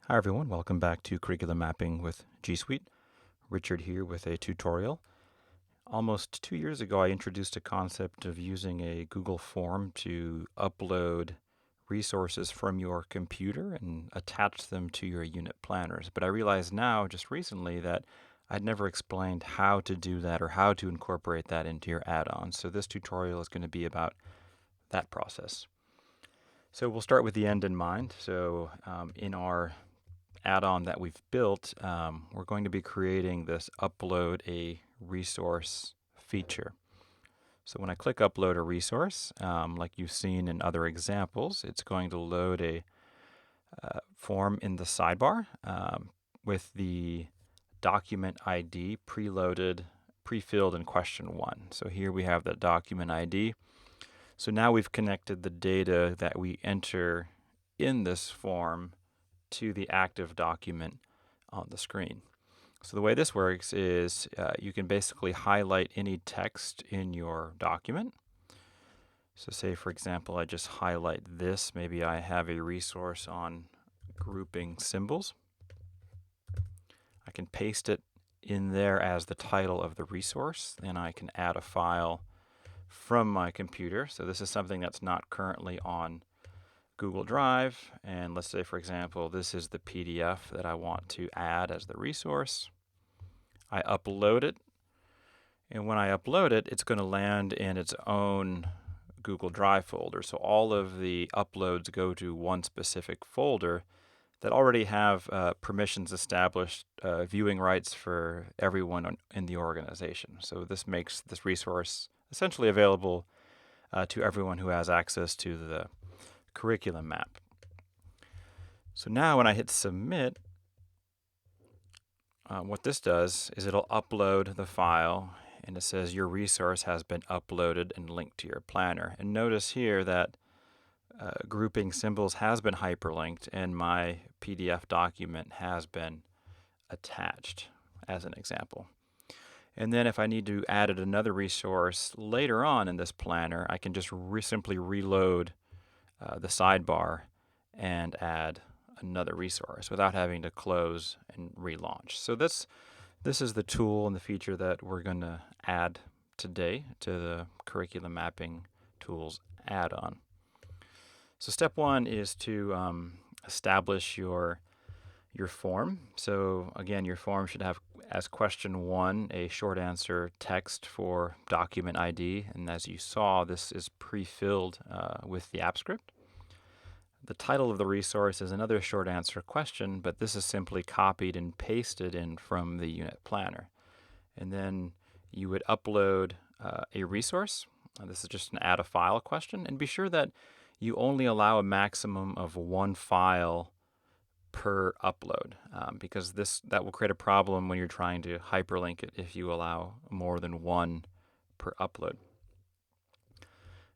Hi everyone, welcome back to Curriculum Mapping with G Suite. Richard here with a tutorial. Almost 2 years ago, I introduced a concept of using a Google form to upload resources from your computer and attach them to your unit planners. But I realize now, just recently, that I'd never explained how to do that or how to incorporate that into your add-ons. So this tutorial is going to be about that process. So we'll start with the end in mind. So in our add-on that we've built, we're going to be creating this upload a resource feature. So when I click upload a resource, like you've seen in other examples, it's going to load a form in the sidebar with the document ID preloaded, pre-filled in question 1. So here we have the document ID. So now we've connected the data that we enter in this form to the active document on the screen. So the way this works is you can basically highlight any text in your document. So say, for example, I just highlight this. Maybe I have a resource on grouping symbols. I can paste it in there as the title of the resource. Then I can add a file from my computer. So this is something that's not currently on Google Drive, and let's say, for example, this is the PDF that I want to add as the resource. I upload it, and when I upload it, it's going to land in its own Google Drive folder. So all of the uploads go to one specific folder that already have permissions established, viewing rights for everyone in the organization. So this makes this resource essentially available to everyone who has access to the curriculum map. So now when I hit submit, what this does is it'll upload the file, and it says your resource has been uploaded and linked to your planner. And notice here that grouping symbols has been hyperlinked and my PDF document has been attached as an example. And then if I need to add another resource later on in this planner, I can just simply reload the sidebar and add another resource without having to close and relaunch. So this is the tool and the feature that we're going to add today to the Curriculum Mapping Tools add-on. So step 1 is to establish your form. So again, your form should have as question 1 a short answer text for document ID, and as you saw, this is pre-filled with the app script. The title of the resource is another short answer question, but this is simply copied and pasted in from the unit planner. And then you would upload a resource. This is just an add a file question, and be sure that you only allow a maximum of 1 file per upload, because that will create a problem when you're trying to hyperlink it if you allow more than 1 per upload.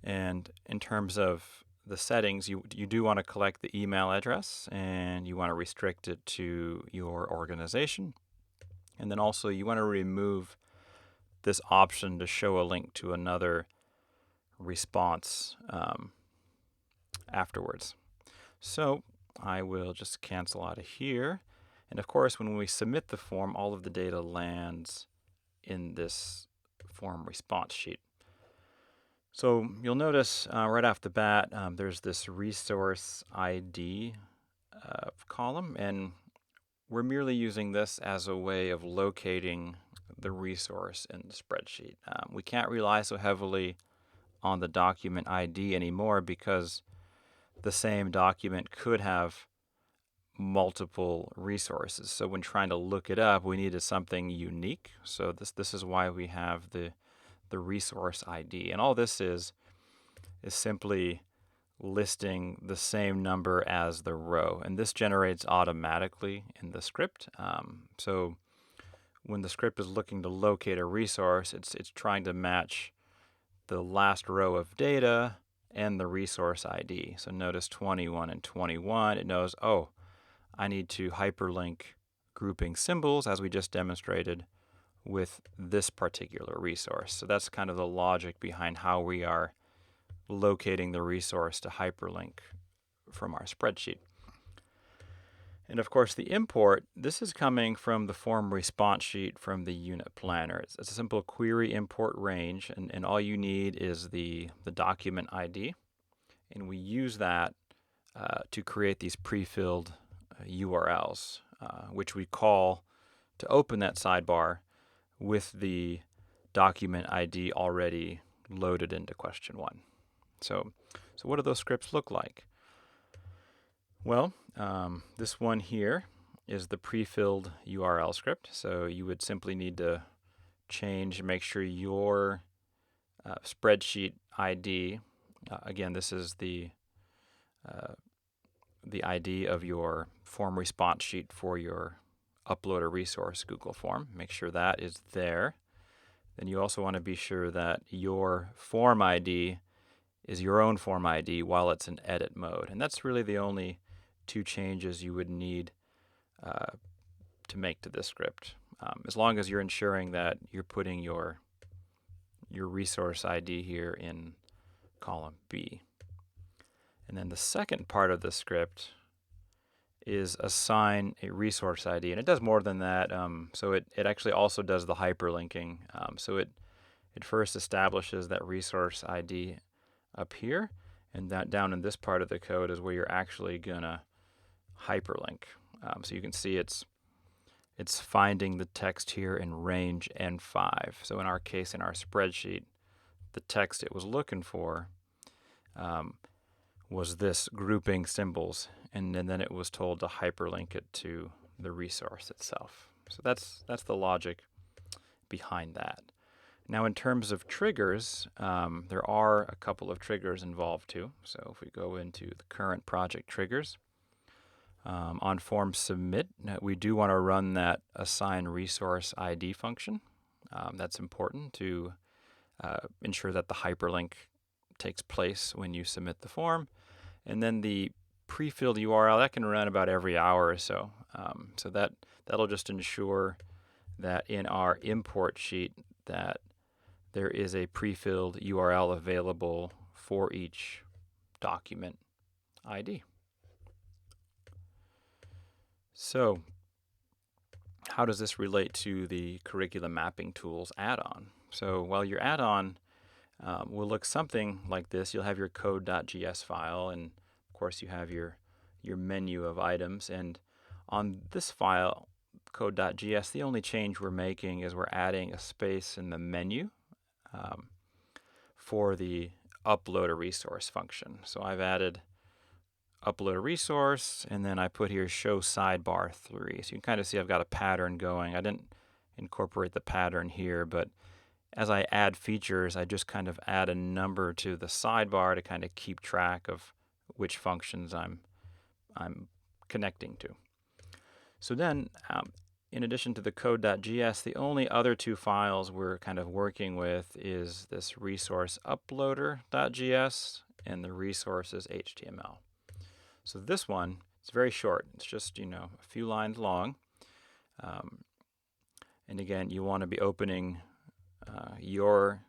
And in terms of the settings, you do want to collect the email address, and you want to restrict it to your organization. And then also you want to remove this option to show a link to another response afterwards. So I will just cancel out of here. And of course, when we submit the form, all of the data lands in this form response sheet. So you'll notice right off the bat, there's this resource ID column, and we're merely using this as a way of locating the resource in the spreadsheet. We can't rely so heavily on the document ID anymore because the same document could have multiple resources. So when trying to look it up, we needed something unique. So this is why we have the resource ID. And all this is simply listing the same number as the row. And this generates automatically in the script. So when the script is looking to locate a resource, it's trying to match the last row of data and the resource ID. So notice 21 and 21, it knows, oh, I need to hyperlink grouping symbols, as we just demonstrated, with this particular resource. So that's kind of the logic behind how we are locating the resource to hyperlink from our spreadsheet. And of course, the import, this is coming from the form response sheet from the unit planner. It's a simple query import range, and all you need is the document ID. And we use that to create these pre-filled URLs, which we call to open that sidebar with the document ID already loaded into question 1. So what do those scripts look like? Well, this one here is the pre-filled URL script. So you would simply need to make sure your spreadsheet ID, again, this is the ID of your form response sheet for your upload a resource Google form. Make sure that is there. Then you also want to be sure that your form ID is your own form ID while it's in edit mode. And that's really the only 2 changes you would need to make to this script. As long as you're ensuring that you're putting your resource ID here in column B. And then the second part of the script is assign a resource ID. And it does more than that. So it actually also does the hyperlinking. So it first establishes that resource ID up here. And that down in this part of the code is where you're actually going to hyperlink. So you can see it's finding the text here in range N5. So in our case, in our spreadsheet, the text it was looking for was this grouping symbols, and then it was told to hyperlink it to the resource itself. So that's the logic behind that. Now, in terms of triggers, there are a couple of triggers involved too. So if we go into the current project triggers, on form submit, we do want to run that assign resource ID function. That's important to ensure that the hyperlink takes place when you submit the form. And then the pre-filled URL, that can run about every hour or so. So that'll just ensure that in our import sheet that there is a pre-filled URL available for each document ID. So how does this relate to the curriculum mapping tools add-on? So while your add-on will look something like this, you'll have your code.gs file, and of course you have your menu of items. And on this file, code.gs, the only change we're making is we're adding a space in the menu for the upload a resource function. So I've added upload a resource, and then I put here show sidebar 3. So you can kind of see I've got a pattern going. I didn't incorporate the pattern here, but as I add features, I just kind of add a number to the sidebar to kind of keep track of which functions I'm connecting to. So then, in addition to the code.gs, the only other 2 files we're kind of working with is this resource uploader.gs and the resources HTML. So this one, it's very short. It's just, a few lines long. And again, you want to be opening your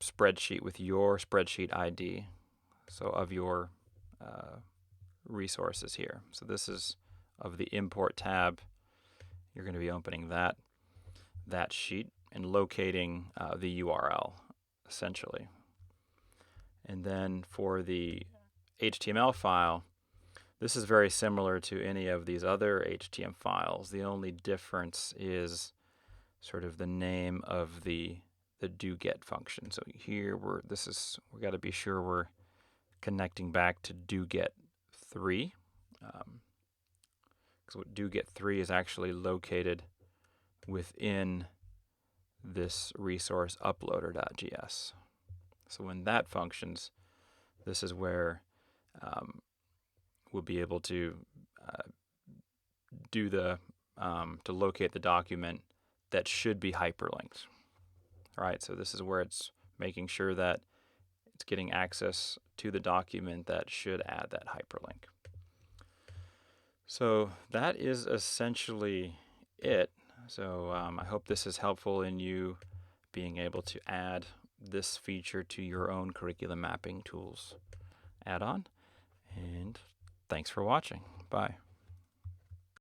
spreadsheet with your spreadsheet ID, so of your resources here. So this is of the import tab. You're going to be opening that sheet and locating the URL, essentially. And then for the HTML file, this is very similar to any of these other HTML files. The only difference is sort of the name of the do-get function. So here we got to be sure we're connecting back to do-get 3. Because what do-get 3 is actually located within this resource uploader.gs. So when that functions, this is where we'll be able to to locate the document that should be hyperlinked. All right, so this is where it's making sure that it's getting access to the document that should add that hyperlink. So that is essentially it. So I hope this is helpful in you being able to add this feature to your own curriculum mapping tools add-on. And thanks for watching. Bye.